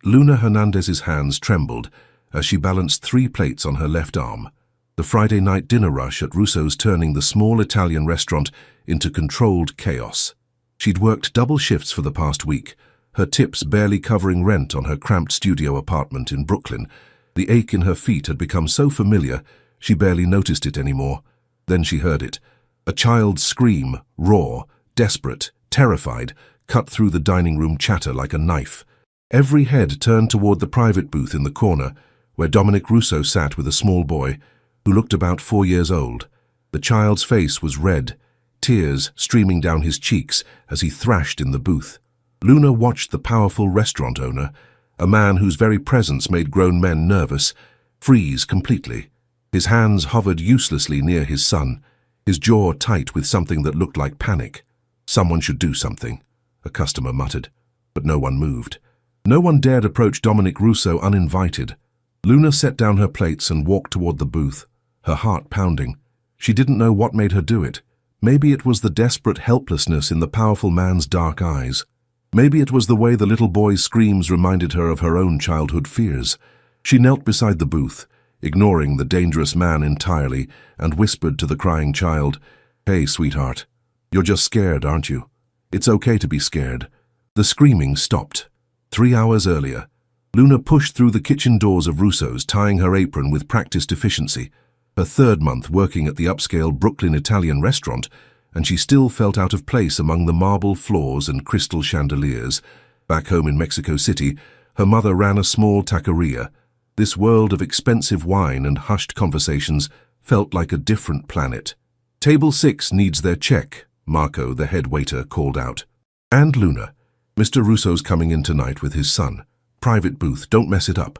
Luna Hernandez's hands trembled as she balanced 3 plates on her left arm. The Friday night dinner rush at Russo's turning the small Italian restaurant into controlled chaos. She'd worked double shifts for the past week, her tips barely covering rent on her cramped studio apartment in Brooklyn. The ache in her feet had become so familiar, she barely noticed it anymore. Then she heard it. A child's scream, raw, desperate, terrified, cut through the dining room chatter like a knife. Every head turned toward the private booth in the corner, where Dominic Russo sat with a small boy, who looked about 4 years old. The child's face was red, tears streaming down his cheeks as he thrashed in the booth. Luna watched the powerful restaurant owner, a man whose very presence made grown men nervous, freeze completely. His hands hovered uselessly near his son, his jaw tight with something that looked like panic. Someone should do something, a customer muttered, but no one moved. No one dared approach Dominic Russo uninvited. Luna set down her plates and walked toward the booth, her heart pounding. She didn't know what made her do it. Maybe it was the desperate helplessness in the powerful man's dark eyes. Maybe it was the way the little boy's screams reminded her of her own childhood fears. She knelt beside the booth, ignoring the dangerous man entirely, and whispered to the crying child, "Hey, sweetheart, you're just scared, aren't you? It's okay to be scared." The screaming stopped. 3 hours earlier, Luna pushed through the kitchen doors of Russo's, tying her apron with practiced efficiency. Her 3rd month working at the upscale Brooklyn Italian restaurant, and she still felt out of place among the marble floors and crystal chandeliers. Back home in Mexico City, her mother ran a small taqueria. This world of expensive wine and hushed conversations felt like a different planet. "Table 6 needs their check," Marco, the head waiter, called out. "And Luna, Mr. Russo's coming in tonight with his son. Private booth, don't mess it up."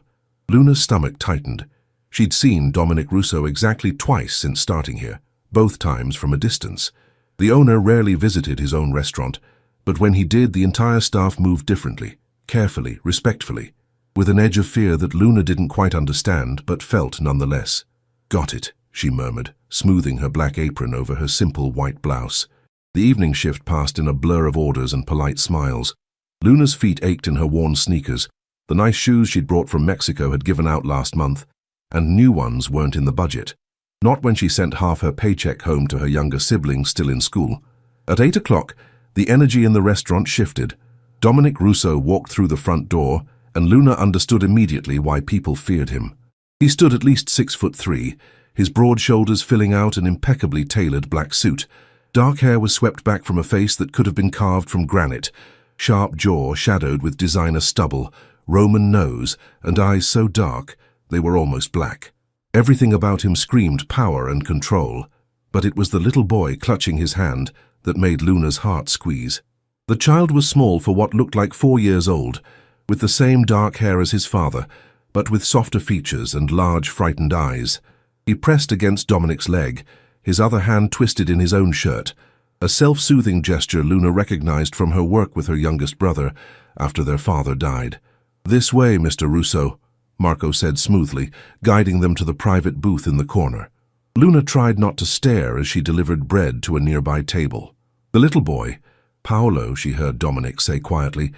Luna's stomach tightened. She'd seen Dominic Russo exactly twice since starting here, both times from a distance. The owner rarely visited his own restaurant, but when he did, the entire staff moved differently, carefully, respectfully, with an edge of fear that Luna didn't quite understand, but felt nonetheless. "Got it," she murmured, smoothing her black apron over her simple white blouse. The evening shift passed in a blur of orders and polite smiles. Luna's feet ached in her worn sneakers. The nice shoes she'd brought from Mexico had given out last month, and new ones weren't in the budget. Not when she sent half her paycheck home to her younger siblings still in school. At 8 o'clock, the energy in the restaurant shifted. Dominic Russo walked through the front door, and Luna understood immediately why people feared him. He stood at least 6'3", his broad shoulders filling out an impeccably tailored black suit. Dark hair was swept back from a face that could have been carved from granite, sharp jaw shadowed with designer stubble, Roman nose, and eyes so dark they were almost black. Everything about him screamed power and control, but it was the little boy clutching his hand that made Luna's heart squeeze. The child was small for what looked like 4 years old, with the same dark hair as his father, but with softer features and large, frightened eyes. He pressed against Dominic's leg, his other hand twisted in his own shirt, a self-soothing gesture Luna recognized from her work with her youngest brother after their father died. "This way, Mr. Russo," Marco said smoothly, guiding them to the private booth in the corner. Luna tried not to stare as she delivered bread to a nearby table. The little boy, Paolo, she heard Dominic say quietly,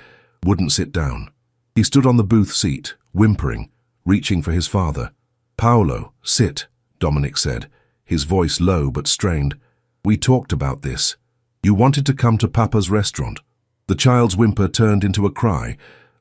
wouldn't sit down. He stood on the booth seat, whimpering, reaching for his father. "Paolo, sit," Dominic said, his voice low but strained. "We talked about this. You wanted to come to Papa's restaurant." The child's whimper turned into a cry.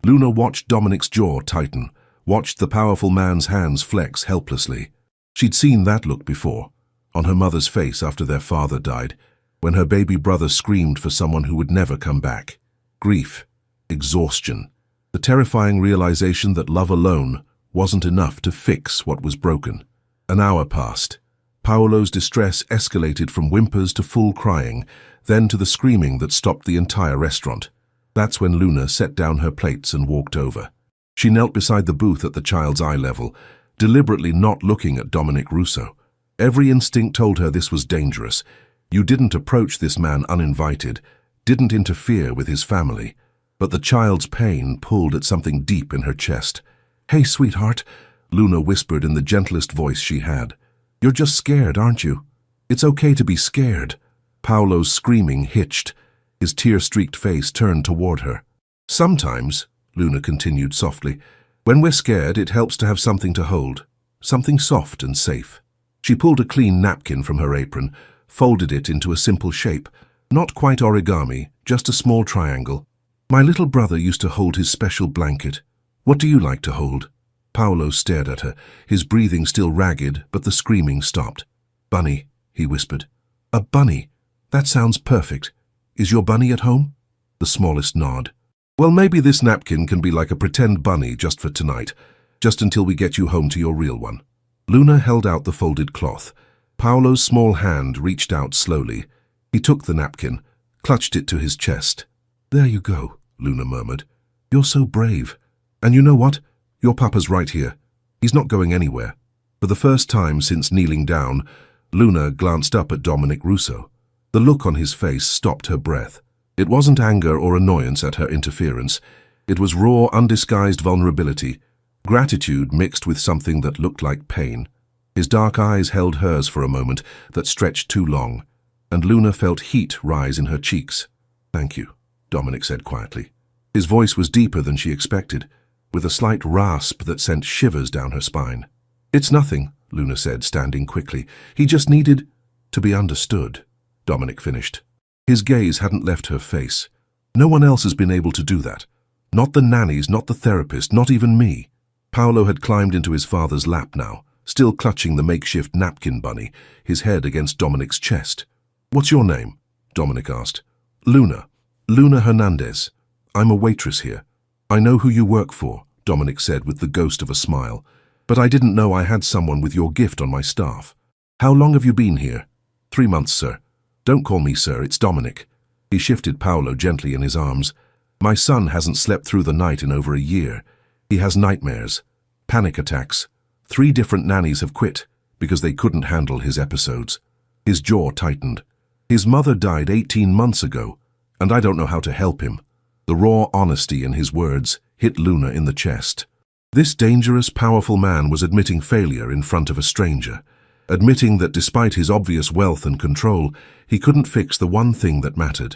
Luna watched Dominic's jaw tighten, watched the powerful man's hands flex helplessly. She'd seen that look before, on her mother's face after their father died, when her baby brother screamed for someone who would never come back. Grief, exhaustion, the terrifying realization that love alone wasn't enough to fix what was broken. An hour passed. Paolo's distress escalated from whimpers to full crying, then to the screaming that stopped the entire restaurant. That's when Luna set down her plates and walked over. She knelt beside the booth at the child's eye level, deliberately not looking at Dominic Russo. Every instinct told her this was dangerous. You didn't approach this man uninvited, didn't interfere with his family. But the child's pain pulled at something deep in her chest. "Hey, sweetheart," Luna whispered in the gentlest voice she had. "You're just scared, aren't you? It's okay to be scared." Paolo's screaming hitched. His tear-streaked face turned toward her. "Sometimes Luna continued softly. When we're scared, it helps to have something to hold, something soft and safe. She pulled a clean napkin from her apron, folded it into a simple shape, not quite origami, just a small triangle. My little brother used to hold his special blanket. What do you like to hold? Paolo stared at her, his breathing still ragged, but the screaming stopped. Bunny, he whispered. A bunny? That sounds perfect. Is your bunny at home? The smallest nod. Well, maybe this napkin can be like a pretend bunny just for tonight, just until we get you home to your real one. Luna held out the folded cloth. Paolo's small hand reached out slowly. He took the napkin, clutched it to his chest. There you go, Luna murmured. You're so brave. And you know what? Your papa's right here. He's not going anywhere. For the first time since kneeling down, Luna glanced up at Dominic Russo. The look on his face stopped her breath. It wasn't anger or annoyance at her interference. It was raw, undisguised vulnerability, gratitude mixed with something that looked like pain. His dark eyes held hers for a moment that stretched too long, and Luna felt heat rise in her cheeks. Thank you, Dominic said quietly. His voice was deeper than she expected, with a slight rasp that sent shivers down her spine. It's nothing, Luna said, standing quickly. He just needed to be understood, Dominic finished. His gaze hadn't left her face. No one else has been able to do that. Not the nannies, not the therapist, not even me. Paolo had climbed into his father's lap now, still clutching the makeshift napkin bunny, his head against Dominic's chest. What's your name? Dominic asked. Luna. Luna Hernandez. I'm a waitress here. I know who you work for, Dominic said with the ghost of a smile. But I didn't know I had someone with your gift on my staff. How long have you been here? 3 months, sir. Don't call me sir, it's Dominic. He shifted Paolo gently in his arms. My son hasn't slept through the night in over a year. He has nightmares, panic attacks. 3 different nannies have quit because they couldn't handle his episodes. His jaw tightened. His mother died 18 months ago, and I don't know how to help him. The raw honesty in his words hit Luna in the chest. This dangerous, powerful man was admitting failure in front of a stranger, admitting that despite his obvious wealth and control, he couldn't fix the one thing that mattered.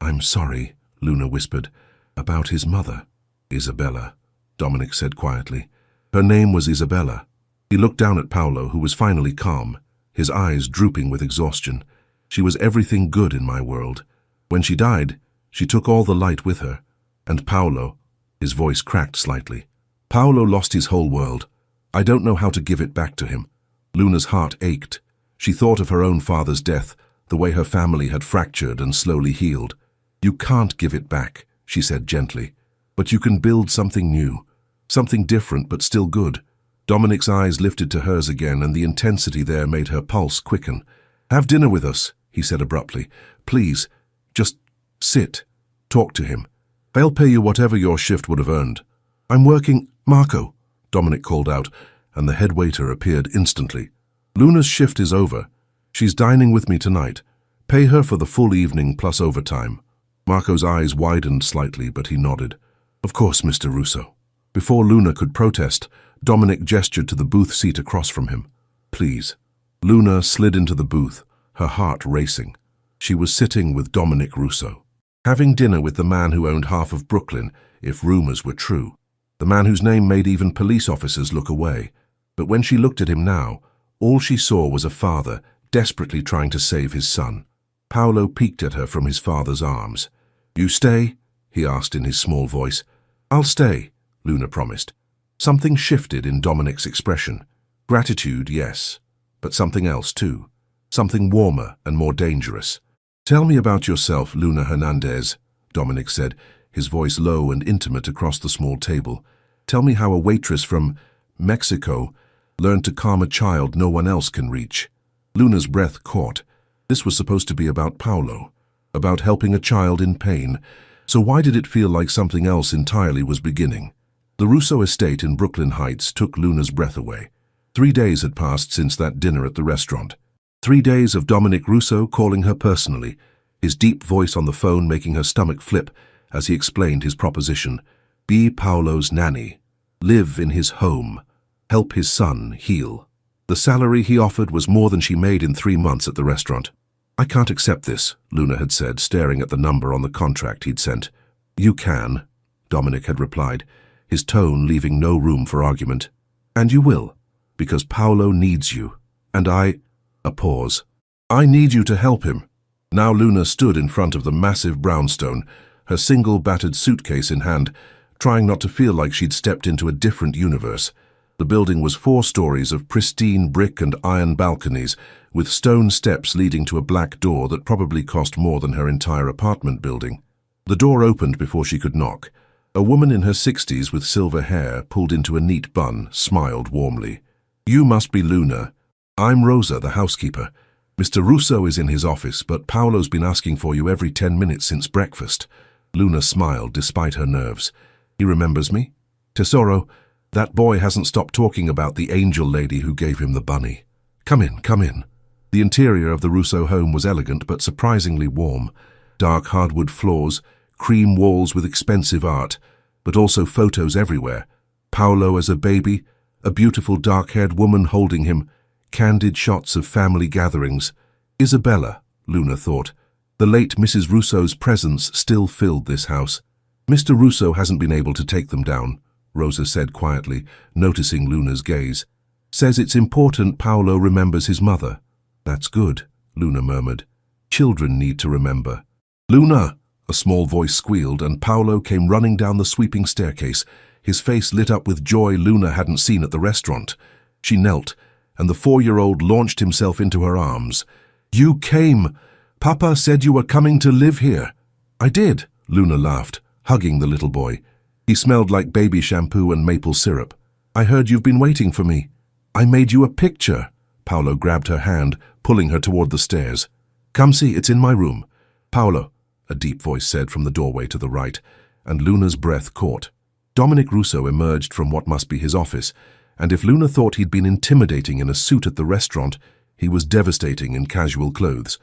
I'm sorry, Luna whispered. About his mother. Isabella, Dominic said quietly. Her name was Isabella. He looked down at Paolo, who was finally calm, his eyes drooping with exhaustion. She was everything good in my world. When she died, she took all the light with her. And Paolo, his voice cracked slightly. Paolo lost his whole world. I don't know how to give it back to him. Luna's heart ached. She thought of her own father's death, the way her family had fractured and slowly healed. You can't give it back, she said gently. But you can build something new, something different but still good. Dominic's eyes lifted to hers again, and the intensity there made her pulse quicken. Have dinner with us, he said abruptly. Please, just sit. Talk to him. I'll pay you whatever your shift would have earned. I'm working. Marco, Dominic called out, and the head waiter appeared instantly. Luna's shift is over. She's dining with me tonight. Pay her for the full evening plus overtime. Marco's eyes widened slightly, but he nodded. Of course, Mr. Russo. Before Luna could protest, Dominic gestured to the booth seat across from him. Please. Luna slid into the booth, her heart racing. She was sitting with Dominic Russo, having dinner with the man who owned half of Brooklyn, if rumors were true. The man whose name made even police officers look away. But when she looked at him now, all she saw was a father desperately trying to save his son. Paolo peeked at her from his father's arms. You stay? He asked in his small voice. I'll stay, Luna promised. Something shifted in Dominic's expression. Gratitude, yes, but something else too. Something warmer and more dangerous. Tell me about yourself, Luna Hernandez, Dominic said, his voice low and intimate across the small table. Tell me how a waitress from Mexico learned to calm a child no one else can reach. Luna's breath caught. This was supposed to be about Paolo, about helping a child in pain. So why did it feel like something else entirely was beginning? The Russo estate in Brooklyn Heights took Luna's breath away. 3 days had passed since that dinner at the restaurant. 3 days of Dominic Russo calling her personally, his deep voice on the phone making her stomach flip as he explained his proposition. Be Paolo's nanny. Live in his home. Help his son heal. The salary he offered was more than she made in 3 months at the restaurant. I can't accept this, Luna had said, staring at the number on the contract he'd sent. You can, Dominic had replied, his tone leaving no room for argument. And you will, because Paolo needs you. And A pause. I need you to help him. Now Luna stood in front of the massive brownstone, her single battered suitcase in hand, trying not to feel like she'd stepped into a different universe. The building was 4 stories of pristine brick and iron balconies, with stone steps leading to a black door that probably cost more than her entire apartment building. The door opened before she could knock. A woman in her 60s with silver hair, pulled into a neat bun, smiled warmly. You must be Luna. I'm Rosa, the housekeeper. Mr. Russo is in his office, but Paolo's been asking for you every 10 minutes since breakfast. Luna smiled despite her nerves. He remembers me? Tesoro, that boy hasn't stopped talking about the angel lady who gave him the bunny. Come in, come in. The interior of the Russo home was elegant but surprisingly warm. Dark hardwood floors, cream walls with expensive art, but also photos everywhere. Paolo as a baby, a beautiful dark-haired woman holding him, candid shots of family gatherings. Isabella, Luna thought. The late Mrs. Russo's presence still filled this house. Mr. Russo hasn't been able to take them down, Rosa said quietly, noticing Luna's gaze. Says it's important Paolo remembers his mother. That's good, Luna murmured. Children need to remember. Luna! A small voice squealed, and Paolo came running down the sweeping staircase, his face lit up with joy Luna hadn't seen at the restaurant. She knelt, and the 4-year-old launched himself into her arms. You came! Papa said you were coming to live here. I did, Luna laughed, hugging the little boy. He smelled like baby shampoo and maple syrup. I heard you've been waiting for me. I made you a picture. Paolo grabbed her hand, pulling her toward the stairs. Come see, it's in my room. Paolo, a deep voice said from the doorway to the right, and Luna's breath caught. Dominic Russo emerged from what must be his office, and if Luna thought he'd been intimidating in a suit at the restaurant, he was devastating in casual clothes.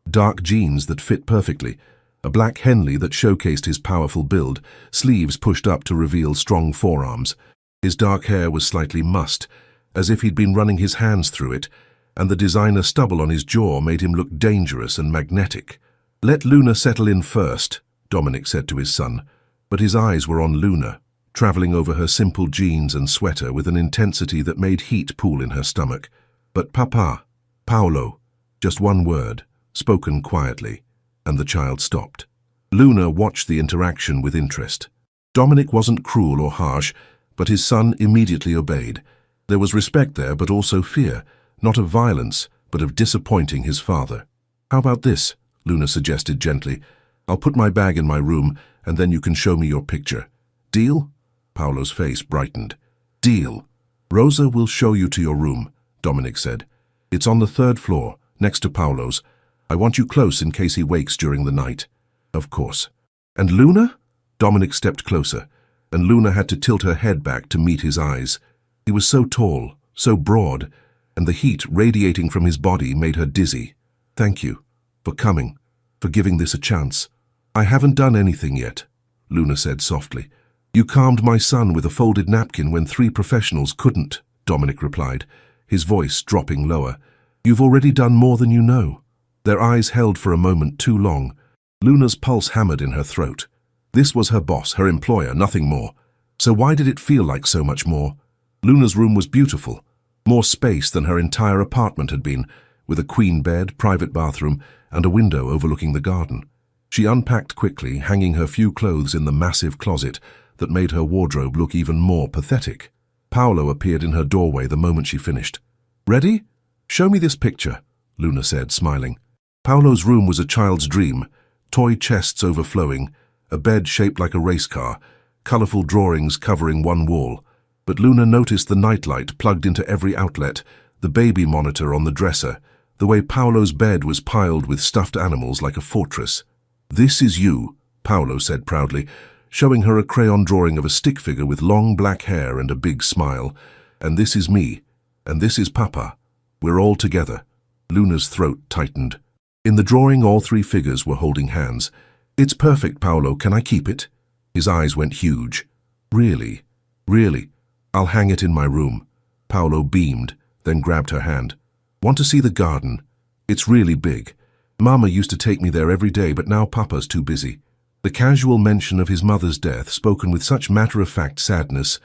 Dark jeans that fit perfectly, a black Henley that showcased his powerful build, sleeves pushed up to reveal strong forearms. His dark hair was slightly mussed, as if he'd been running his hands through it, and the designer stubble on his jaw made him look dangerous and magnetic. Let Luna settle in first, Dominic said to his son, but his eyes were on Luna, traveling over her simple jeans and sweater with an intensity that made heat pool in her stomach. But Papa, Paolo, just one word, spoken quietly, and the child stopped. Luna watched the interaction with interest. Dominic wasn't cruel or harsh, but his son immediately obeyed. There was respect there, but also fear, not of violence, but of disappointing his father. How about this? Luna suggested gently. I'll put my bag in my room, and then you can show me your picture. Deal? Paolo's face brightened. Deal. Rosa will show you to your room, Dominic said. It's on the 3rd floor, next to Paolo's. I want you close in case he wakes during the night. Of course. And Luna? Dominic stepped closer, and Luna had to tilt her head back to meet his eyes. He was so tall, so broad, and the heat radiating from his body made her dizzy. Thank you. For coming. For giving this a chance. I haven't done anything yet, Luna said softly. You calmed my son with a folded napkin when 3 professionals couldn't, Dominic replied, his voice dropping lower. You've already done more than you know. Their eyes held for a moment too long. Luna's pulse hammered in her throat. This was her boss, her employer, nothing more. So why did it feel like so much more? Luna's room was beautiful, more space than her entire apartment had been, with a queen bed, private bathroom, and a window overlooking the garden. She unpacked quickly, hanging her few clothes in the massive closet that made her wardrobe look even more pathetic. Paolo appeared in her doorway the moment she finished. Ready? Show me this picture, Luna said, smiling. Paolo's room was a child's dream, toy chests overflowing, a bed shaped like a race car, colorful drawings covering one wall. But Luna noticed the nightlight plugged into every outlet, the baby monitor on the dresser, the way Paolo's bed was piled with stuffed animals like a fortress. This is you, Paolo said proudly, showing her a crayon drawing of a stick figure with long black hair and a big smile. And this is me, and this is Papa. We're all together. Luna's throat tightened. In the drawing, all 3 figures were holding hands. It's perfect, Paolo. Can I keep it? His eyes went huge. Really? Really? I'll hang it in my room. Paolo beamed, then grabbed her hand. Want to see the garden? It's really big. Mama used to take me there every day, but now Papa's too busy. The casual mention of his mother's death, spoken with such matter-of-fact sadness,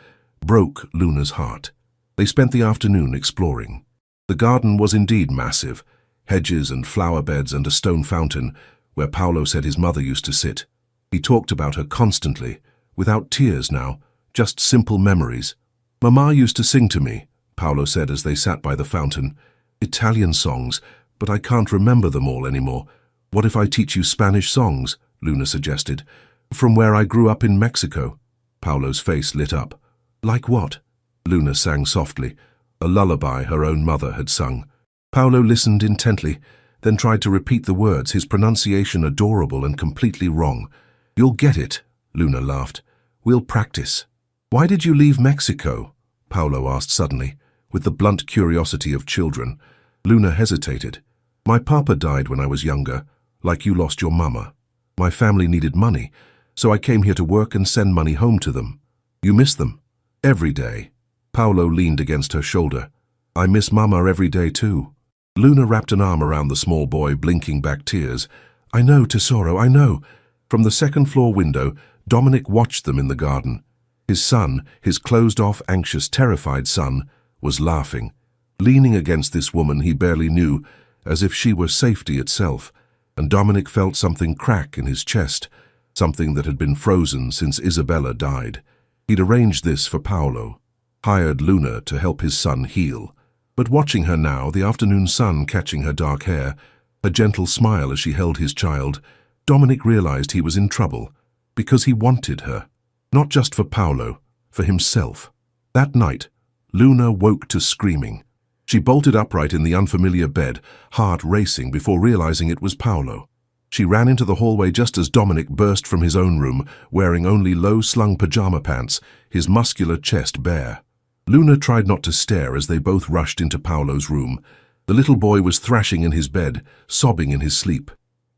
broke Luna's heart. They spent the afternoon exploring. The garden was indeed massive, hedges and flower beds and a stone fountain where Paolo said his mother used to sit. He talked about her constantly, without tears now, just simple memories. "Mama used to sing to me," Paolo said as they sat by the fountain. "Italian songs, but I can't remember them all anymore. What if I teach you Spanish songs?" Luna suggested. "From where I grew up in Mexico." Paolo's face lit up. "Like what?" Luna sang softly, a lullaby her own mother had sung. Paolo listened intently, then tried to repeat the words, his pronunciation adorable and completely wrong. "You'll get it," Luna laughed. "We'll practice." "Why did you leave Mexico?" Paolo asked suddenly, with the blunt curiosity of children. Luna hesitated. "My papa died when I was younger, like you lost your mama. My family needed money, so I came here to work and send money home to them." "You miss them?" "Every day." Paolo leaned against her shoulder. "I miss Mama every day too." Luna wrapped an arm around the small boy, blinking back tears. "I know, Tesoro, I know." From the second-floor window, Dominic watched them in the garden. His son, his closed-off, anxious, terrified son, was laughing, leaning against this woman he barely knew, as if she were safety itself, and Dominic felt something crack in his chest, something that had been frozen since Isabella died. He'd arranged this for Paolo, hired Luna to help his son heal. But watching her now, the afternoon sun catching her dark hair, a gentle smile as she held his child, Dominic realized he was in trouble, because he wanted her. Not just for Paolo, for himself. That night, Luna woke to screaming. She bolted upright in the unfamiliar bed, heart racing before realizing it was Paolo. She ran into the hallway just as Dominic burst from his own room, wearing only low-slung pajama pants, his muscular chest bare. Luna tried not to stare as they both rushed into Paolo's room. The little boy was thrashing in his bed, sobbing in his sleep.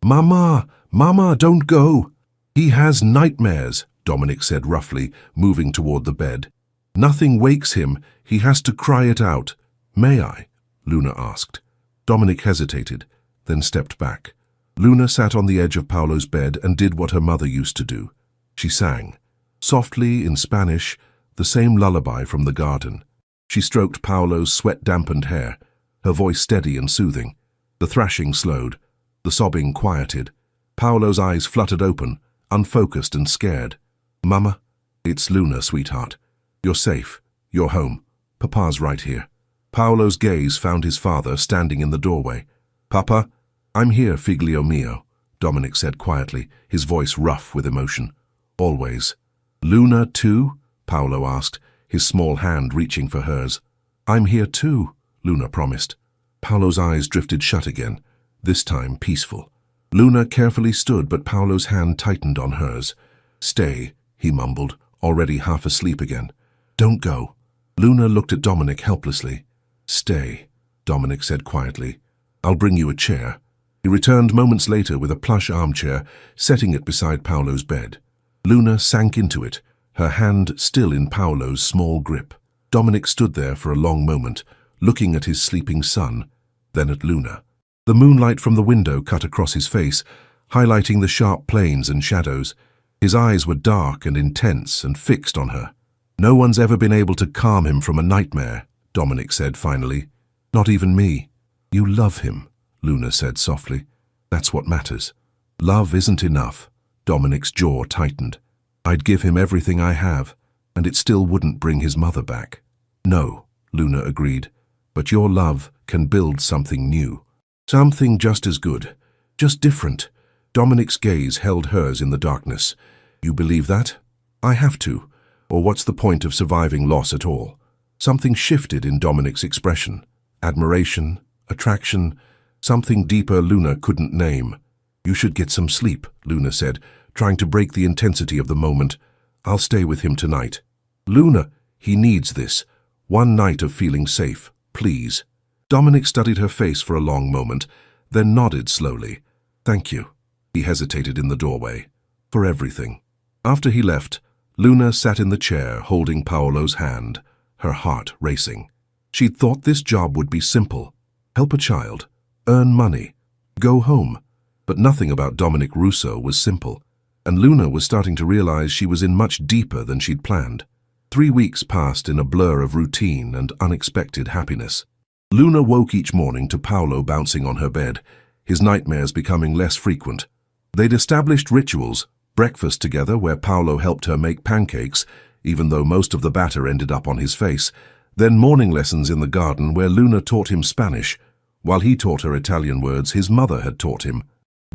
"Mama! Mama, don't go!" "He has nightmares," Dominic said roughly, moving toward the bed. "Nothing wakes him. He has to cry it out." "May I?" Luna asked. Dominic hesitated, then stepped back. Luna sat on the edge of Paolo's bed and did what her mother used to do. She sang, softly in Spanish, the same lullaby from the garden. She stroked Paolo's sweat-dampened hair, her voice steady and soothing. The thrashing slowed, the sobbing quieted. Paolo's eyes fluttered open, unfocused and scared. "Mama, it's Luna, sweetheart. You're safe. You're home. Papa's right here." Paolo's gaze found his father standing in the doorway. "Papa, I'm here, figlio mio," Dominic said quietly, his voice rough with emotion. "Always." "Luna too?" Paolo asked, his small hand reaching for hers. "I'm here too," Luna promised. Paolo's eyes drifted shut again, this time peaceful. Luna carefully stood, but Paolo's hand tightened on hers. "Stay," he mumbled, already half asleep again. "Don't go." Luna looked at Dominic helplessly. "Stay," Dominic said quietly. "I'll bring you a chair." He returned moments later with a plush armchair, setting it beside Paolo's bed. Luna sank into it, her hand still in Paolo's small grip. Dominic stood there for a long moment, looking at his sleeping son, then at Luna. The moonlight from the window cut across his face, highlighting the sharp planes and shadows. His eyes were dark and intense and fixed on her. "No one's ever been able to calm him from a nightmare," Dominic said finally. "Not even me." "You love him," Luna said softly. "That's what matters." "Love isn't enough." Dominic's jaw tightened. "I'd give him everything I have, and it still wouldn't bring his mother back." "No," Luna agreed, "but your love can build something new. Something just as good, just different." Dominic's gaze held hers in the darkness. "You believe that?" "I have to, or what's the point of surviving loss at all?" Something shifted in Dominic's expression. Admiration, attraction, something deeper Luna couldn't name. "You should get some sleep," Luna said, trying to break the intensity of the moment. "I'll stay with him tonight." "Luna, he needs this. One night of feeling safe, please." Dominic studied her face for a long moment, then nodded slowly. "Thank you." He hesitated in the doorway. "For everything." After he left, Luna sat in the chair holding Paolo's hand, her heart racing. She'd thought this job would be simple. Help a child, earn money, go home. But nothing about Dominic Russo was simple. and Luna was starting to realize she was in much deeper than she'd planned. 3 weeks passed in a blur of routine and unexpected happiness. Luna woke each morning to Paolo bouncing on her bed, his nightmares becoming less frequent. They'd established rituals, breakfast together where Paolo helped her make pancakes, even though most of the batter ended up on his face, then morning lessons in the garden where Luna taught him Spanish, while he taught her Italian words his mother had taught him.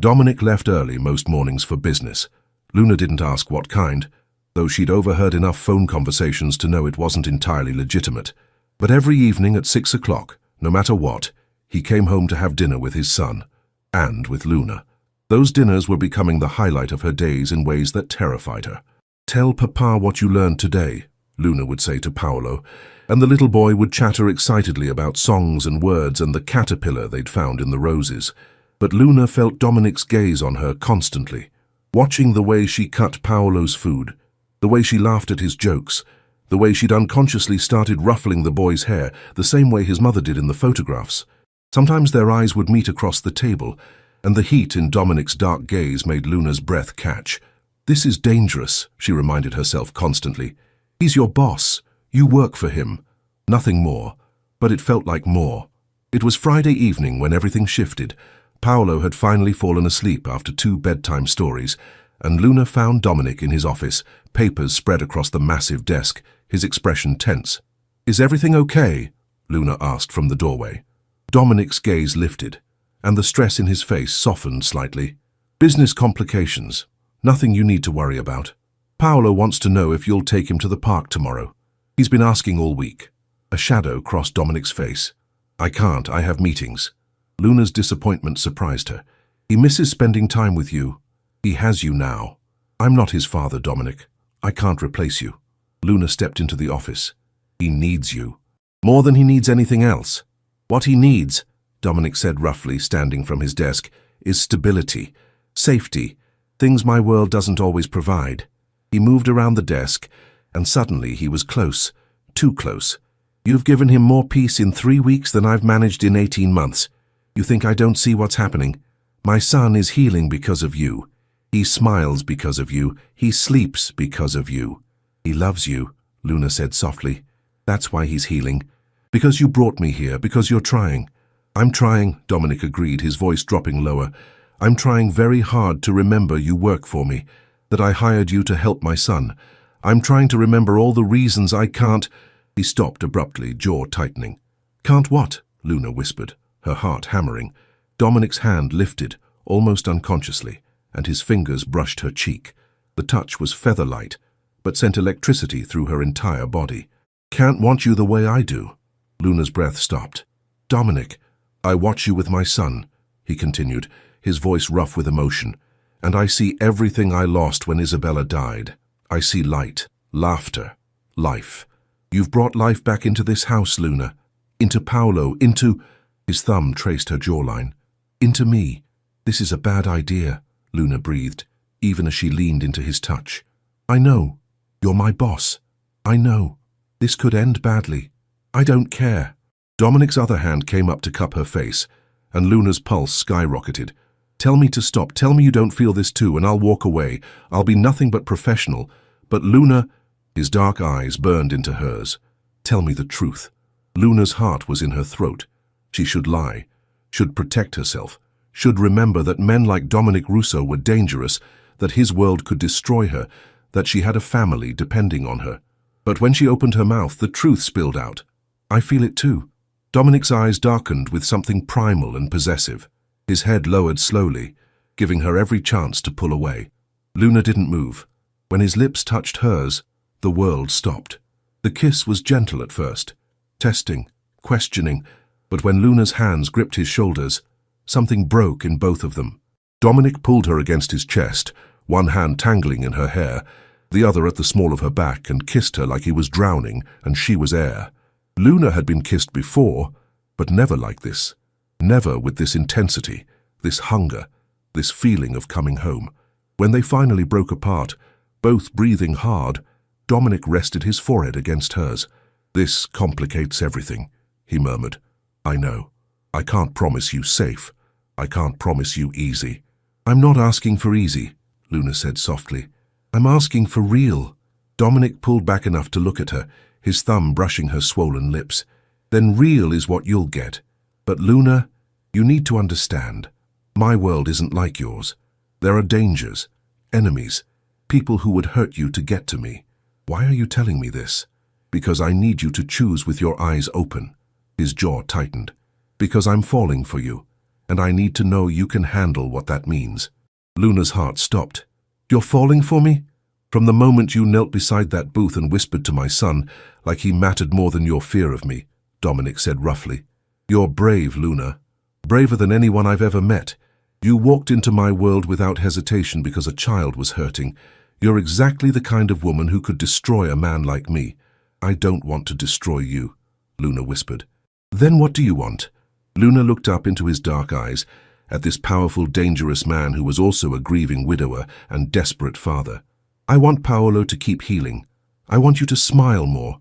Dominic left early most mornings for business. Luna didn't ask what kind, though she'd overheard enough phone conversations to know it wasn't entirely legitimate. But every evening at 6 o'clock, no matter what, he came home to have dinner with his son, and with Luna. Those dinners were becoming the highlight of her days in ways that terrified her. "Tell Papa what you learned today," Luna would say to Paolo, and the little boy would chatter excitedly about songs and words and the caterpillar they'd found in the roses. But Luna felt Dominic's gaze on her constantly, watching the way she cut Paolo's food, the way she laughed at his jokes, the way she'd unconsciously started ruffling the boy's hair, the same way his mother did in the photographs. Sometimes their eyes would meet across the table, and the heat in Dominic's dark gaze made Luna's breath catch. "This is dangerous," she reminded herself constantly. "He's your boss. You work for him." Nothing more, but it felt like more. It was Friday evening when everything shifted. Paolo had finally fallen asleep after 2 bedtime stories, and Luna found Dominic in his office, papers spread across the massive desk, his expression tense. "Is everything okay?" Luna asked from the doorway. Dominic's gaze lifted, and the stress in his face softened slightly. "Business complications. Nothing you need to worry about. Paolo wants to know if you'll take him to the park tomorrow. He's been asking all week." A shadow crossed Dominic's face. "I can't, I have meetings." Luna's disappointment surprised her. "He misses spending time with you. He has you now." "I'm not his father, Dominic. I can't replace you." Luna stepped into the office. "He needs you. More than he needs anything else." "What he needs," Dominic said roughly, standing from his desk, "is stability, safety, things my world doesn't always provide." He moved around the desk, and suddenly he was close, too close. "You've given him more peace in 3 weeks than I've managed in 18 months. You think I don't see what's happening? My son is healing because of you. He smiles because of you. He sleeps because of you. He loves you," Luna said softly. "That's why he's healing. Because you brought me here, because you're trying." "I'm trying," Dominic agreed, his voice dropping lower. "I'm trying very hard to remember you work for me, that I hired you to help my son. I'm trying to remember all the reasons I can't—" He stopped abruptly, jaw tightening. "Can't what?" Luna whispered, her heart hammering. Dominic's hand lifted, almost unconsciously, and his fingers brushed her cheek. The touch was feather-light, but sent electricity through her entire body. "Can't want you the way I do." Luna's breath stopped. "Dominic, I watch you with my son," he continued, his voice rough with emotion, "and I see everything I lost when Isabella died. I see light, laughter, life. You've brought life back into this house, Luna. Into Paolo, into—" His thumb traced her jawline. "Into me. This is a bad idea," Luna breathed, even as she leaned into his touch. "I know. You're my boss. I know. This could end badly. I don't care." Dominic's other hand came up to cup her face, and Luna's pulse skyrocketed. "Tell me to stop. Tell me you don't feel this too, and I'll walk away. I'll be nothing but professional. But Luna—" His dark eyes burned into hers. "Tell me the truth." Luna's heart was in her throat. She should lie, should protect herself, should remember that men like Dominic Russo were dangerous, that his world could destroy her, that she had a family depending on her. But when she opened her mouth, the truth spilled out. "I feel it too." Dominic's eyes darkened with something primal and possessive. His head lowered slowly, giving her every chance to pull away. Luna didn't move. When his lips touched hers, the world stopped. The kiss was gentle at first, testing, questioning, but when Luna's hands gripped his shoulders, something broke in both of them. Dominic pulled her against his chest, one hand tangling in her hair, the other at the small of her back, and kissed her like he was drowning and she was air. Luna had been kissed before, but never like this. Never with this intensity, this hunger, this feeling of coming home. When they finally broke apart, both breathing hard, Dominic rested his forehead against hers. "This complicates everything," he murmured. "I know. I can't promise you safe. I can't promise you easy." "I'm not asking for easy," Luna said softly. I'm asking for real. Dominic pulled back enough to look at her, his thumb brushing her swollen lips. Then real is what you'll get. But Luna, you need to understand. My world isn't like yours. There are dangers, enemies, people who would hurt you to get to me. Why are you telling me this? Because I need you to choose with your eyes open. His jaw tightened. Because I'm falling for you, and I need to know you can handle what that means. Luna's heart stopped. You're falling for me? From the moment you knelt beside that booth and whispered to my son, like he mattered more than your fear of me, Dominic said roughly. You're brave, Luna. Braver than anyone I've ever met. You walked into my world without hesitation because a child was hurting. You're exactly the kind of woman who could destroy a man like me. I don't want to destroy you, Luna whispered. Then what do you want? Luna looked up into his dark eyes, at this powerful, dangerous man who was also a grieving widower and desperate father. I want Paolo to keep healing. I want you to smile more.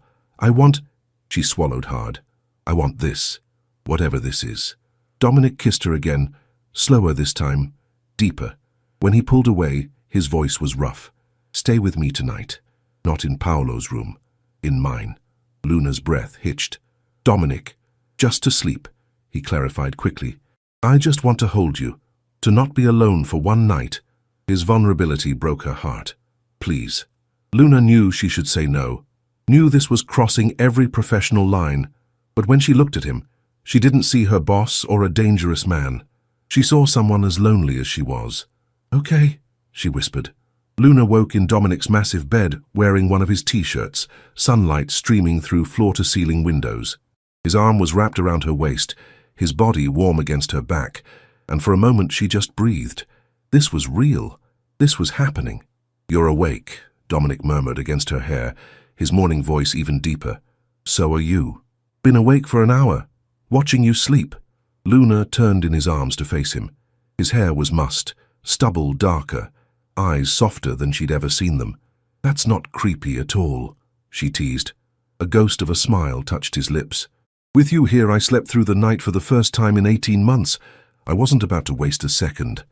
She swallowed hard. I want this, whatever this is. Dominic kissed her again, slower this time, deeper. When he pulled away, his voice was rough. Stay with me tonight. Not in Paolo's room, in mine. Luna's breath hitched. Dominic, just to sleep, he clarified quickly. I just want to hold you, to not be alone for one night. His vulnerability broke her heart. Please. Luna knew she should say no, knew this was crossing every professional line, but when she looked at him, she didn't see her boss or a dangerous man. She saw someone as lonely as she was. Okay, she whispered. Luna woke in Dominic's massive bed, wearing one of his t-shirts, sunlight streaming through floor-to-ceiling windows. His arm was wrapped around her waist, his body warm against her back, and for a moment she just breathed. This was real. This was happening. You're awake, Dominic murmured against her hair, his morning voice even deeper. So are you. Been awake for an hour, watching you sleep. Luna turned in his arms to face him. His hair was mussed, stubble darker, eyes softer than she'd ever seen them. That's not creepy at all, she teased. A ghost of a smile touched his lips. With you here, I slept through the night for the first time in 18 months. I wasn't about to waste a second.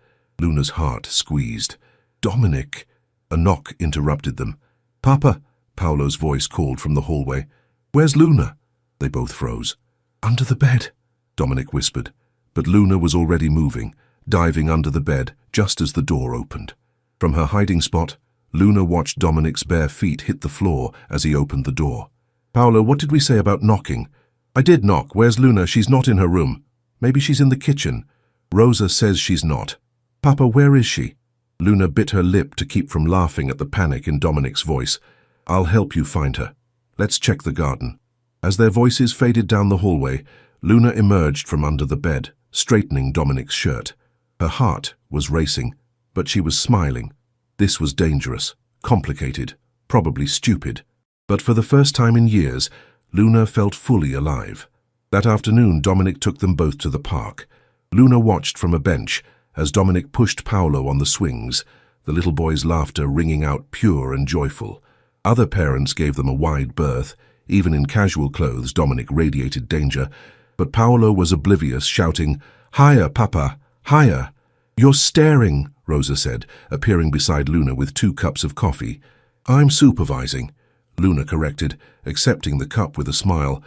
Luna's heart squeezed. Dominic. A knock interrupted them. Papa, Paolo's voice called from the hallway. Where's Luna? They both froze. Under the bed, Dominic whispered. But Luna was already moving, diving under the bed just as the door opened. From her hiding spot, Luna watched Dominic's bare feet hit the floor as he opened the door. Paolo, what did we say about knocking? I did knock. Where's Luna? She's not in her room. Maybe she's in the kitchen. Rosa says she's not. Papa, where is she? Luna bit her lip to keep from laughing at the panic in Dominic's voice. I'll help you find her. Let's check the garden. As their voices faded down the hallway, Luna emerged from under the bed, straightening Dominic's shirt. Her heart was racing, but she was smiling. This was dangerous, complicated, probably stupid. But for the first time in years, Luna felt fully alive. That afternoon, Dominic took them both to the park. Luna watched from a bench as Dominic pushed Paolo on the swings, the little boy's laughter ringing out pure and joyful. Other parents gave them a wide berth. Even in casual clothes, Dominic radiated danger, but Paolo was oblivious, shouting, Higher, Papa, higher. You're staring, Rosa said, appearing beside Luna with 2 cups of coffee. I'm supervising, Luna corrected, accepting the cup with a smile.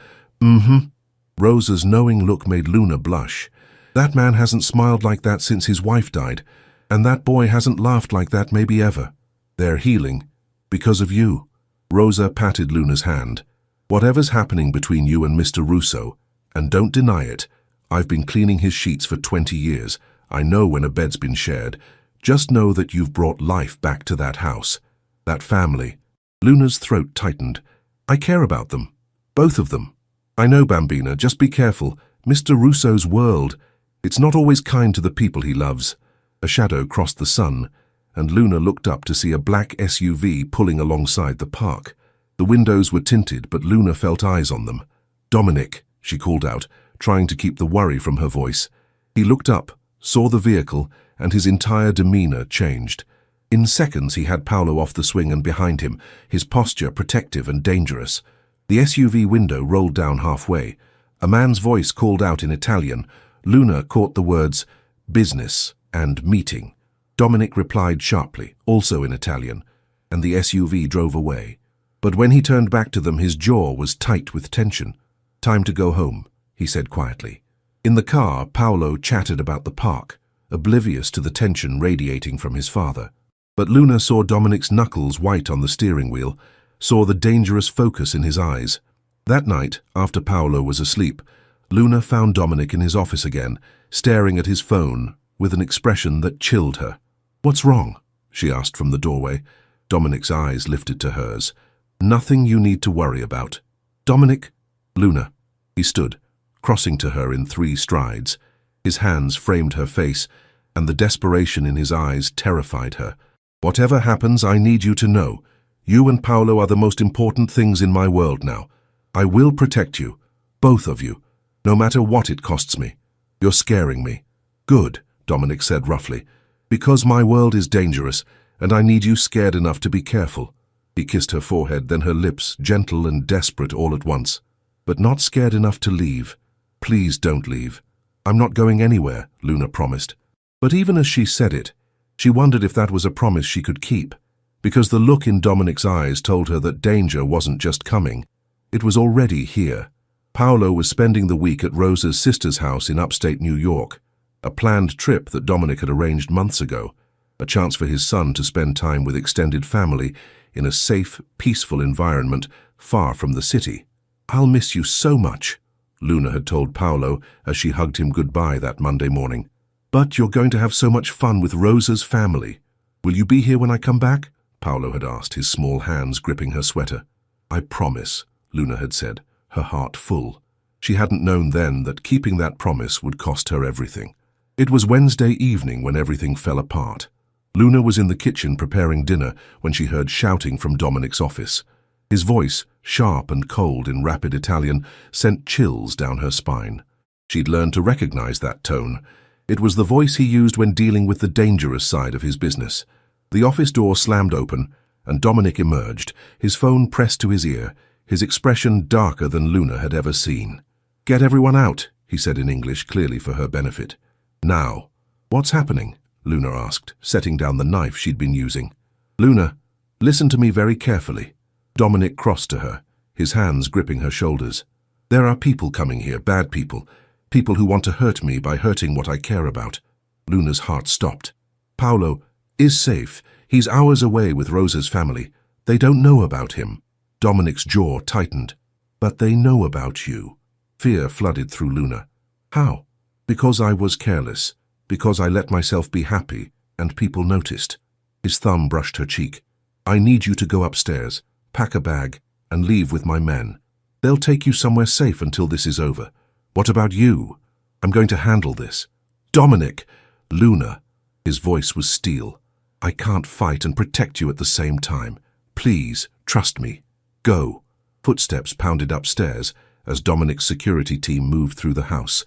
Rosa's knowing look made Luna blush. That man hasn't smiled like that since his wife died, and that boy hasn't laughed like that maybe ever. They're healing. Because of you. Rosa patted Luna's hand. Whatever's happening between you and Mr. Russo, and don't deny it, I've been cleaning his sheets for 20 years. I know when a bed's been shared. Just know that you've brought life back to that house, that family. Luna's throat tightened. I care about them. Both of them. I know, Bambina, just be careful. Mr. Russo's world. It's not always kind to the people he loves. A shadow crossed the sun, and Luna looked up to see a black SUV pulling alongside the park. The windows were tinted, but Luna felt eyes on them. Dominic, she called out, trying to keep the worry from her voice. He looked up, saw the vehicle, and his entire demeanor changed. In seconds he had Paolo off the swing and behind him, his posture protective and dangerous. The SUV window rolled down halfway. A man's voice called out in Italian. Luna caught the words, business and meeting. Dominic replied sharply, also in Italian, and the SUV drove away. But when he turned back to them, his jaw was tight with tension. "Time to go home," he said quietly. In the car, Paolo chatted about the park, oblivious to the tension radiating from his father. But Luna saw Dominic's knuckles white on the steering wheel, saw the dangerous focus in his eyes. That night, after Paolo was asleep, Luna found Dominic in his office again, staring at his phone with an expression that chilled her. "What's wrong?" she asked from the doorway. Dominic's eyes lifted to hers. "Nothing you need to worry about." "Dominic?" "Luna." He stood, crossing to her in 3 strides. His hands framed her face, and the desperation in his eyes terrified her. "Whatever happens, I need you to know. You and Paolo are the most important things in my world now. I will protect you, both of you, no matter what it costs me. You're scaring me." "Good," Dominic said roughly, "because my world is dangerous, and I need you scared enough to be careful." He kissed her forehead, then her lips, gentle and desperate all at once. "But not scared enough to leave. Please don't leave." "I'm not going anywhere," Luna promised. But even as she said it, she wondered if that was a promise she could keep, because the look in Dominic's eyes told her that danger wasn't just coming. It was already here. Paolo was spending the week at Rosa's sister's house in upstate New York, a planned trip that Dominic had arranged months ago, a chance for his son to spend time with extended family in a safe, peaceful environment far from the city. "I'll miss you so much," Luna had told Paolo as she hugged him goodbye that Monday morning. "But you're going to have so much fun with Rosa's family. Will you be here when I come back?" Paolo had asked, his small hands gripping her sweater. "I promise," Luna had said, her heart full. She hadn't known then that keeping that promise would cost her everything. It was Wednesday evening when everything fell apart. Luna was in the kitchen preparing dinner when she heard shouting from Dominic's office. His voice, sharp and cold in rapid Italian, sent chills down her spine. She'd learned to recognize that tone. It was the voice he used when dealing with the dangerous side of his business. The office door slammed open, and Dominic emerged, his phone pressed to his ear, his expression darker than Luna had ever seen. "Get everyone out," he said in English, clearly for her benefit. "Now." "What's happening?" Luna asked, setting down the knife she'd been using. "Luna, listen to me very carefully." Dominic crossed to her, his hands gripping her shoulders. "There are people coming here, bad people, people who want to hurt me by hurting what I care about." Luna's heart stopped. "Paolo is safe. He's hours away with Rosa's family. They don't know about him." Dominic's jaw tightened. "But they know about you." Fear flooded through Luna. "How?" "Because I was careless. Because I let myself be happy, and people noticed." His thumb brushed her cheek. "I need you to go upstairs, pack a bag, and leave with my men. They'll take you somewhere safe until this is over. What about you? I'm going to handle this." "Dominic!" "Luna." His voice was steel. "I can't fight and protect you at the same time. Please, trust me. Go." Footsteps pounded upstairs as Dominic's security team moved through the house.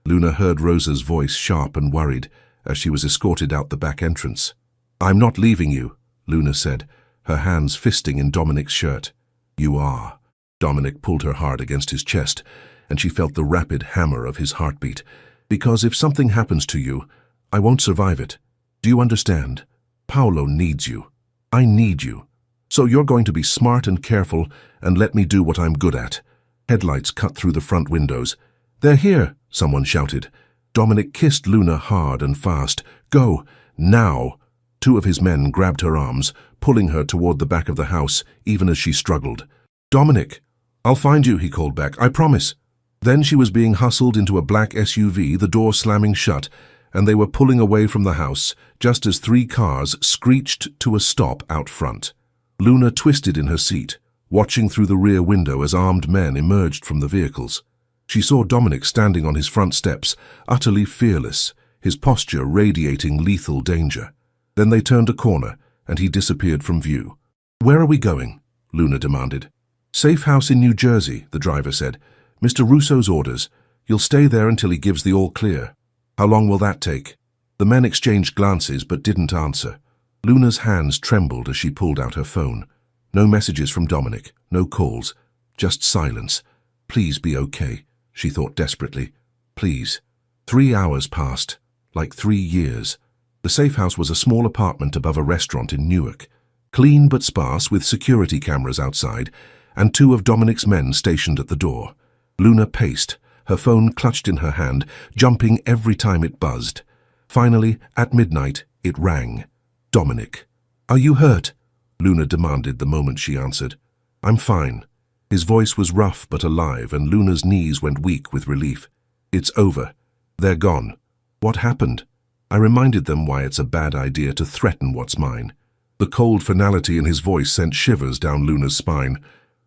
Luna heard Rosa's voice, sharp and worried, as she was escorted out the back entrance. "I'm not leaving you," Luna said, her hands fisting in Dominic's shirt. "You are." Dominic pulled her hard against his chest, and she felt the rapid hammer of his heartbeat. "Because if something happens to you, I won't survive it. Do you understand? Paolo needs you. I need you. So you're going to be smart and careful and let me do what I'm good at." Headlights cut through the front windows. "They're here," someone shouted. Dominic kissed Luna hard and fast. "Go, now." 2 of his men grabbed her arms, pulling her toward the back of the house, even as she struggled. "Dominic, I'll find you," he called back. "I promise." Then she was being hustled into a black SUV, the door slamming shut, and they were pulling away from the house, just as 3 cars screeched to a stop out front. Luna twisted in her seat, watching through the rear window as armed men emerged from the vehicles. She saw Dominic standing on his front steps, utterly fearless, his posture radiating lethal danger. Then they turned a corner, and he disappeared from view. "Where are we going?" Luna demanded. "Safe house in New Jersey," the driver said. "Mr. Russo's orders. You'll stay there until he gives the all-clear." "How long will that take?" The men exchanged glances but didn't answer. Luna's hands trembled as she pulled out her phone. No messages from Dominic, no calls, just silence. "Please be okay," she thought desperately. "Please." 3 hours passed, like 3 years. The safe house was a small apartment above a restaurant in Newark, clean but sparse with security cameras outside and two of Dominic's men stationed at the door. Luna paced, her phone clutched in her hand, jumping every time it buzzed. Finally, at midnight, it rang. Dominic. "Are you hurt?" Luna demanded the moment she answered. "I'm fine." His voice was rough but alive, and Luna's knees went weak with relief. "It's over. They're gone." "What happened?" I reminded them why it's a bad idea to threaten what's mine. The cold finality in his voice sent shivers down Luna's spine.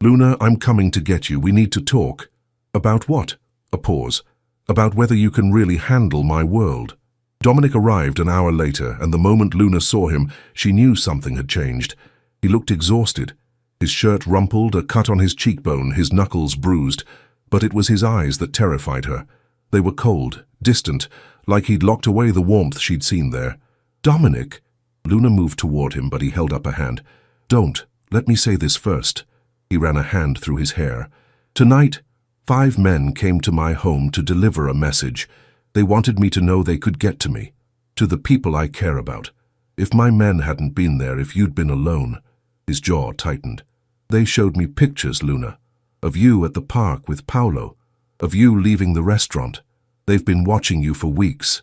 "Luna, I'm coming to get you. We need to talk." "About what?" A pause. "About whether you can really handle my world." Dominic arrived an hour later, and the moment Luna saw him, she knew something had changed. He looked exhausted. His shirt rumpled, a cut on his cheekbone, his knuckles bruised. But it was his eyes that terrified her. They were cold, distant, like he'd locked away the warmth she'd seen there. "Dominic!" Luna moved toward him, but he held up a hand. "Don't. Let me say this first." He ran a hand through his hair. "Tonight, 5 men came to my home to deliver a message. They wanted me to know they could get to me, to the people I care about. If my men hadn't been there, if you'd been alone." His jaw tightened. "They showed me pictures, Luna, of you at the park with Paolo, of you leaving the restaurant. They've been watching you for weeks."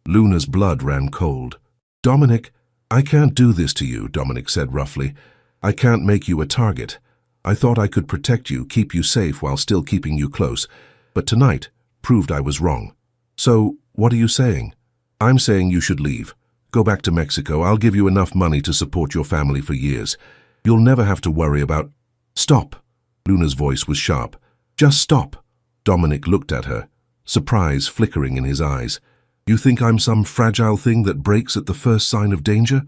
Luna's blood ran cold. "Dominic, I can't do this to you," Dominic said roughly. "I can't make you a target. I thought I could protect you, keep you safe while still keeping you close. But tonight proved I was wrong. So, what are you saying?" "I'm saying you should leave. Go back to Mexico. I'll give you enough money to support your family for years. You'll never have to worry about—" "Stop!" Luna's voice was sharp. "Just stop." Dominic looked at her, surprise flickering in his eyes. "You think I'm some fragile thing that breaks at the first sign of danger?"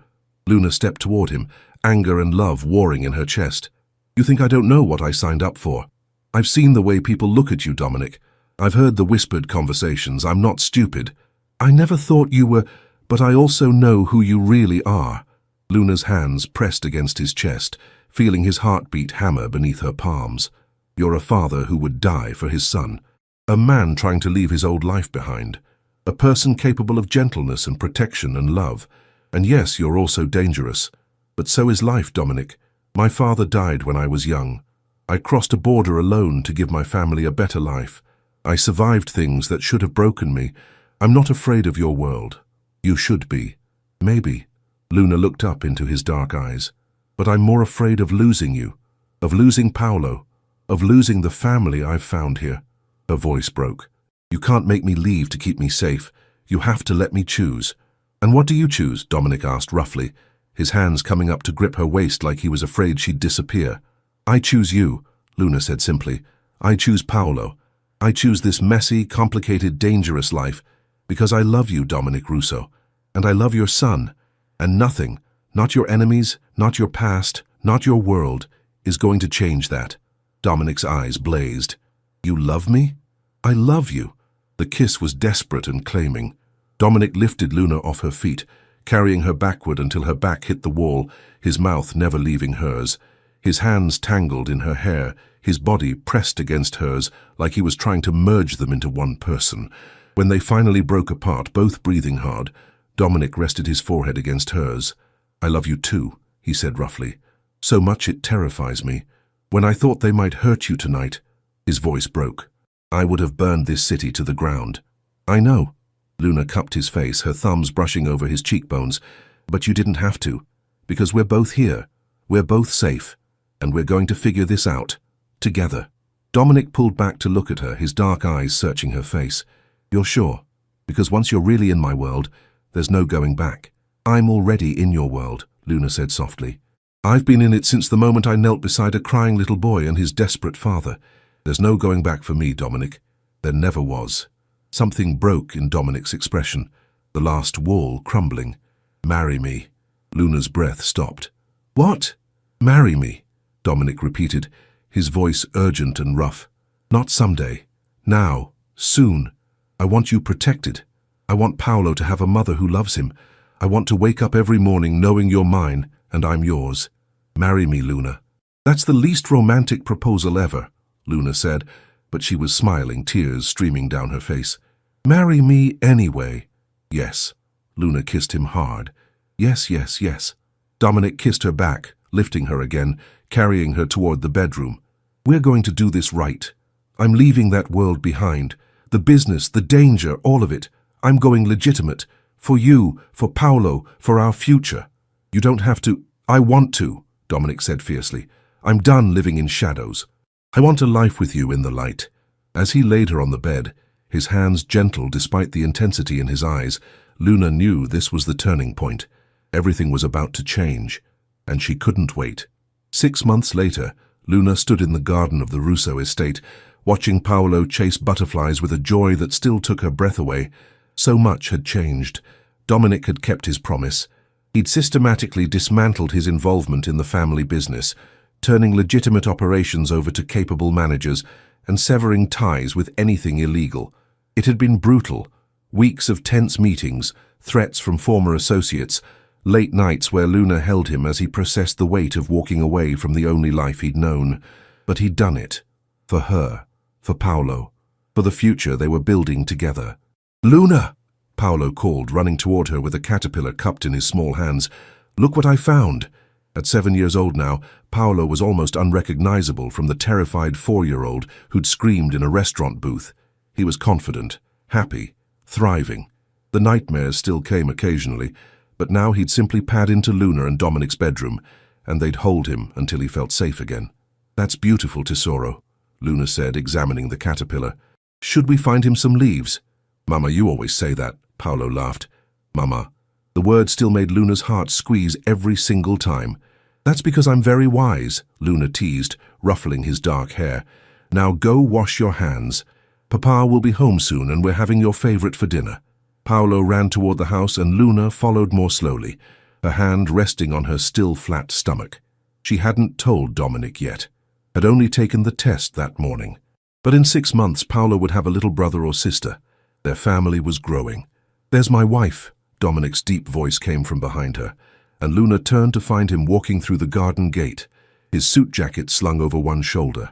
Luna stepped toward him, anger and love warring in her chest. "You think I don't know what I signed up for? I've seen the way people look at you, Dominic. I've heard the whispered conversations. I'm not stupid. I never thought you were, but I also know who you really are." Luna's hands pressed against his chest, feeling his heartbeat hammer beneath her palms. "You're a father who would die for his son. A man trying to leave his old life behind. A person capable of gentleness and protection and love. And yes, you're also dangerous. But so is life, Dominic. My father died when I was young. I crossed a border alone to give my family a better life. I survived things that should have broken me. I'm not afraid of your world. You should be. Maybe." Luna looked up into his dark eyes. "But I'm more afraid of losing you, of losing Paolo, of losing the family I've found here." Her voice broke. "You can't make me leave to keep me safe. You have to let me choose." "And what do you choose?" Dominic asked roughly, his hands coming up to grip her waist like he was afraid she'd disappear. "I choose you," Luna said simply. "I choose Paolo. I choose this messy, complicated, dangerous life because I love you, Dominic Russo, and I love your son, and nothing, not your enemies, not your past, not your world, is going to change that." Dominic's eyes blazed. "You love me?" "I love you." The kiss was desperate and claiming. Dominic lifted Luna off her feet, carrying her backward until her back hit the wall, his mouth never leaving hers. His hands tangled in her hair, his body pressed against hers like he was trying to merge them into one person. When they finally broke apart, both breathing hard, Dominic rested his forehead against hers. "I love you too," he said roughly. "So much it terrifies me. When I thought they might hurt you tonight," his voice broke, "I would have burned this city to the ground." "I know." Luna cupped his face, her thumbs brushing over his cheekbones. "But you didn't have to, because we're both here. We're both safe, and we're going to figure this out, together." Dominic pulled back to look at her, his dark eyes searching her face. "You're sure? Because once you're really in my world, there's no going back." "I'm already in your world," Luna said softly. "I've been in it since the moment I knelt beside a crying little boy and his desperate father. There's no going back for me, Dominic. There never was." Something broke in Dominic's expression, the last wall crumbling. "Marry me." Luna's breath stopped. "What?" "Marry me," Dominic repeated, his voice urgent and rough. "Not someday. Now. Soon. I want you protected. I want Paolo to have a mother who loves him. I want to wake up every morning knowing you're mine and I'm yours. Marry me, Luna." "That's the least romantic proposal ever," Luna said, but she was smiling, tears streaming down her face. "Marry me anyway." "Yes." Luna kissed him hard. Yes, yes, yes. Dominic kissed her back, lifting her again, carrying her toward the bedroom. We're going to do this right. I'm leaving that world behind. The business, the danger, all of it. I'm going legitimate. For you, for Paolo, for our future. You don't have to. I want to, Dominic said fiercely. I'm done living in shadows. I want a life with you in the light. As he laid her on the bed, his hands gentle despite the intensity in his eyes, Luna knew this was the turning point. Everything was about to change, and she couldn't wait. 6 months later, Luna stood in the garden of the Russo estate, watching Paolo chase butterflies with a joy that still took her breath away. So much had changed. Dominic had kept his promise. He'd systematically dismantled his involvement in the family business, turning legitimate operations over to capable managers and severing ties with anything illegal. It had been brutal. Weeks of tense meetings, threats from former associates, late nights where Luna held him as he processed the weight of walking away from the only life he'd known. But he'd done it. For her. For Paolo. For the future they were building together. "Luna!" Paolo called, running toward her with a caterpillar cupped in his small hands. "Look what I found!" At 7 years old now, Paolo was almost unrecognizable from the terrified 4-year-old who'd screamed in a restaurant booth. He was confident, happy, thriving. The nightmares still came occasionally, but now he'd simply pad into Luna and Dominic's bedroom, and they'd hold him until he felt safe again. "That's beautiful, Tesoro," Luna said, examining the caterpillar. "Should we find him some leaves?" "Mama, you always say that," Paolo laughed. "Mama." The word still made Luna's heart squeeze every single time. "That's because I'm very wise," Luna teased, ruffling his dark hair. "Now go wash your hands. Papa will be home soon and we're having your favorite for dinner." Paolo ran toward the house and Luna followed more slowly, her hand resting on her still flat stomach. She hadn't told Dominic yet, had only taken the test that morning. But in 6 months Paolo would have a little brother or sister. Their family was growing. "There's my wife," Dominic's deep voice came from behind her, and Luna turned to find him walking through the garden gate, his suit jacket slung over one shoulder,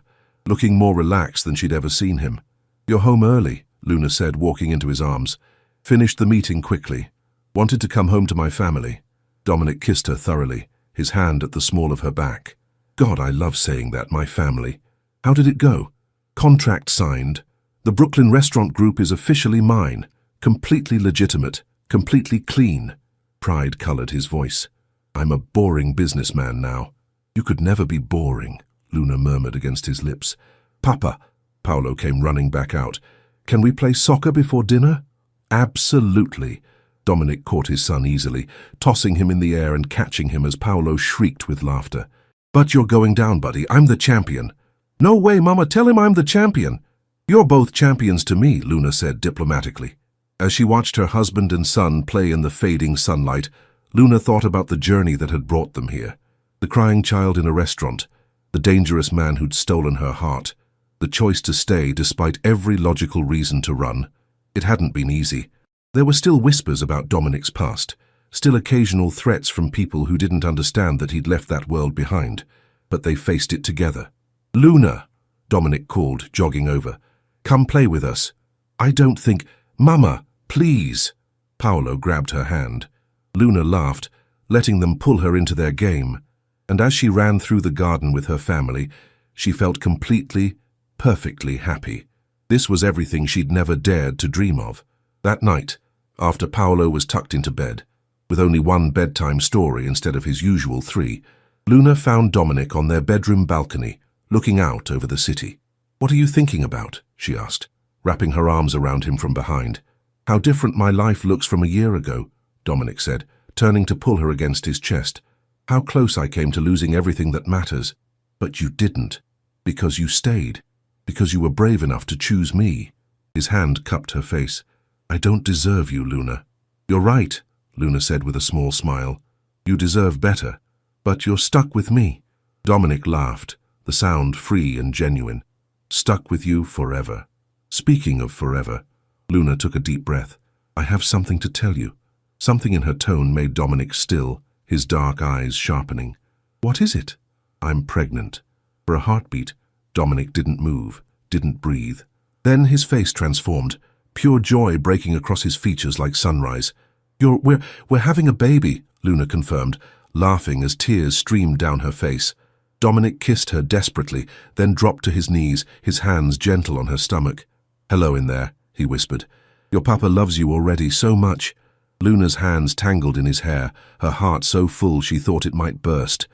looking more relaxed than she'd ever seen him. "You're home early," Luna said, walking into his arms. "Finished the meeting quickly. Wanted to come home to my family." Dominic kissed her thoroughly, his hand at the small of her back. "God, I love saying that, my family. How did it go?" "Contract signed. The Brooklyn Restaurant Group is officially mine. Completely legitimate, completely clean." Pride colored his voice. "I'm a boring businessman now." "You could never be boring," Luna murmured against his lips. "Papa," Paolo came running back out. "Can we play soccer before dinner?" "Absolutely." Dominic caught his son easily, tossing him in the air and catching him as Paolo shrieked with laughter. "But you're going down, buddy. I'm the champion." "No way, Mama. Tell him I'm the champion." "You're both champions to me," Luna said diplomatically. As she watched her husband and son play in the fading sunlight, Luna thought about the journey that had brought them here. The crying child in a restaurant, the dangerous man who'd stolen her heart, the choice to stay despite every logical reason to run. It hadn't been easy. There were still whispers about Dominic's past, still occasional threats from people who didn't understand that he'd left that world behind, but they faced it together. "Luna," Dominic called, jogging over. "Come play with us." "I don't think—" "Mama, please." Paolo grabbed her hand. Luna laughed, letting them pull her into their game, and as she ran through the garden with her family, she felt completely, perfectly happy. This was everything she'd never dared to dream of. That night, after Paolo was tucked into bed, with only one bedtime story instead of his usual 3, Luna found Dominic on their bedroom balcony, looking out over the city. "What are you thinking about?" she asked, wrapping her arms around him from behind. "How different my life looks from a year ago," Dominic said, turning to pull her against his chest. "How close I came to losing everything that matters. But you didn't, because you stayed, because you were brave enough to choose me." His hand cupped her face. "I don't deserve you, Luna." "You're right," Luna said with a small smile. "You deserve better, but you're stuck with me." Dominic laughed, the sound free and genuine. "Stuck with you forever." "Speaking of forever," Luna took a deep breath. "I have something to tell you." Something in her tone made Dominic still, his dark eyes sharpening. "What is it?" "I'm pregnant." For a heartbeat, Dominic didn't move, didn't breathe. Then his face transformed, pure joy breaking across his features like sunrise. We're having a baby, Luna confirmed, laughing as tears streamed down her face. Dominic kissed her desperately, then dropped to his knees, his hands gentle on her stomach. "Hello in there," he whispered. "Your papa loves you already so much." Luna's hands tangled in his hair, her heart so full she thought it might burst.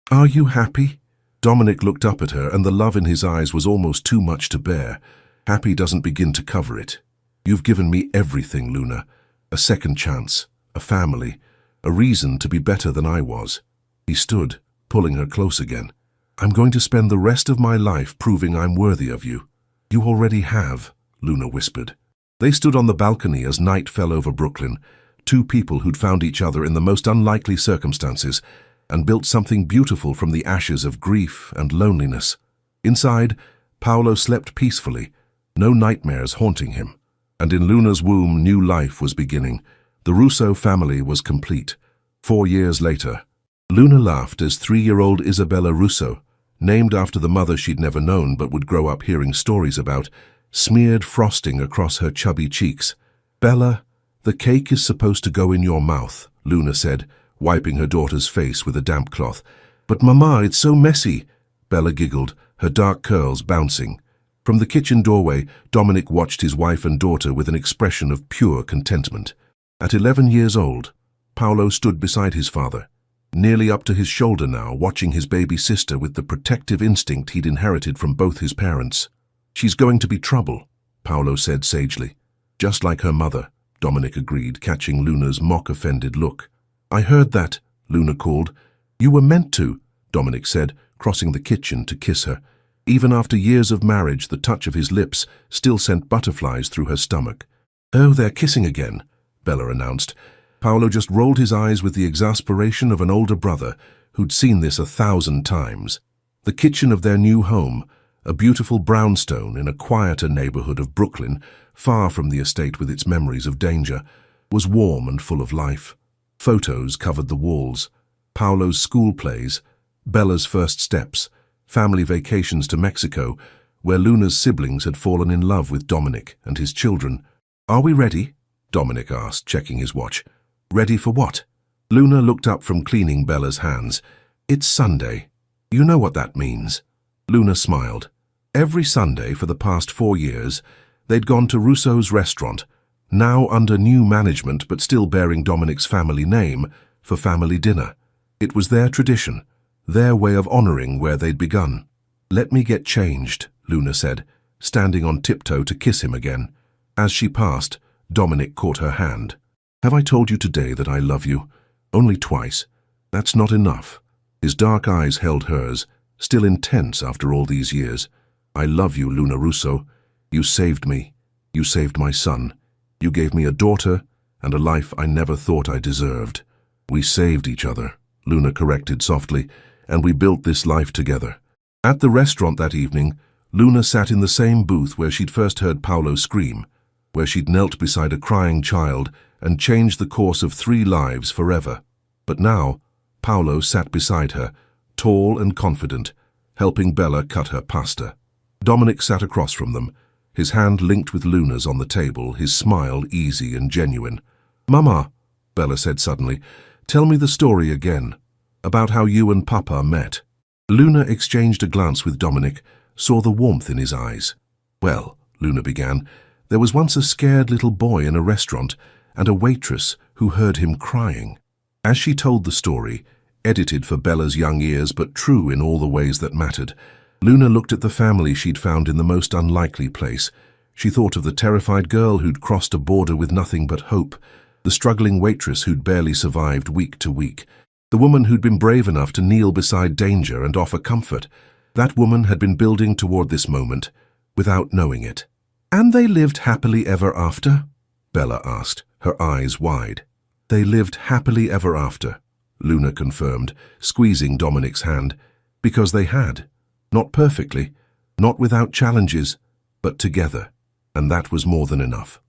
"Are you happy?" Dominic looked up at her, and the love in his eyes was almost too much to bear. "Happy doesn't begin to cover it. You've given me everything, Luna. A second chance, a family, a reason to be better than I was." He stood, pulling her close again. "I'm going to spend the rest of my life proving I'm worthy of you." "You already have," Luna whispered. They stood on the balcony as night fell over Brooklyn, two people who'd found each other in the most unlikely circumstances and built something beautiful from the ashes of grief and loneliness. Inside, Paolo slept peacefully, no nightmares haunting him. And in Luna's womb, new life was beginning. The Russo family was complete. 4 years later, Luna laughed as 3-year-old Isabella Russo, named after the mother she'd never known but would grow up hearing stories about, smeared frosting across her chubby cheeks. "Bella, the cake is supposed to go in your mouth," Luna said, wiping her daughter's face with a damp cloth. "But Mama, it's so messy," Bella giggled, her dark curls bouncing. From the kitchen doorway, Dominic watched his wife and daughter with an expression of pure contentment. At 11 years old, Paolo stood beside his father, nearly up to his shoulder now, watching his baby sister with the protective instinct he'd inherited from both his parents. "She's going to be trouble," Paolo said sagely. "Just like her mother," Dominic agreed, catching Luna's mock-offended look. "I heard that," Luna called. "You were meant to," Dominic said, crossing the kitchen to kiss her. Even after years of marriage, the touch of his lips still sent butterflies through her stomach. "Oh, they're kissing again," Bella announced. Paolo just rolled his eyes with the exasperation of an older brother who'd seen this 1,000 times. The kitchen of their new home, a beautiful brownstone in a quieter neighborhood of Brooklyn, far from the estate with its memories of danger, was warm and full of life. Photos covered the walls. Paolo's school plays, Bella's first steps, family vacations to Mexico, where Luna's siblings had fallen in love with Dominic and his children. "Are we ready?" Dominic asked, checking his watch. "Ready for what?" Luna looked up from cleaning Bella's hands. "It's Sunday. You know what that means." Luna smiled. Every Sunday for the past 4 years, they'd gone to Russo's restaurant, now under new management but still bearing Dominic's family name, for family dinner. It was their tradition, their way of honoring where they'd begun. "Let me get changed," Luna said, standing on tiptoe to kiss him again. As she passed, Dominic caught her hand. "Have I told you today that I love you? Only twice. That's not enough." His dark eyes held hers, still intense after all these years. "I love you, Luna Russo. You saved me. You saved my son. You gave me a daughter and a life I never thought I deserved." "We saved each other," Luna corrected softly, "and we built this life together." At the restaurant that evening, Luna sat in the same booth where she'd first heard Paolo scream, where she'd knelt beside a crying child and changed the course of 3 lives forever. But now, Paolo sat beside her, tall and confident, helping Bella cut her pasta. Dominic sat across from them, his hand linked with Luna's on the table, his smile easy and genuine. "Mama," Bella said suddenly, "tell me the story again, about how you and Papa met." Luna exchanged a glance with Dominic, saw the warmth in his eyes. "Well," Luna began, "there was once a scared little boy in a restaurant and a waitress who heard him crying." As she told the story, edited for Bella's young ears but true in all the ways that mattered, Luna looked at the family she'd found in the most unlikely place. She thought of the terrified girl who'd crossed a border with nothing but hope, the struggling waitress who'd barely survived week to week, the woman who'd been brave enough to kneel beside danger and offer comfort. That woman had been building toward this moment, without knowing it. "And they lived happily ever after?" Bella asked, her eyes wide. "They lived happily ever after," Luna confirmed, squeezing Dominic's hand, "because they had. Not perfectly, not without challenges, but together, and that was more than enough."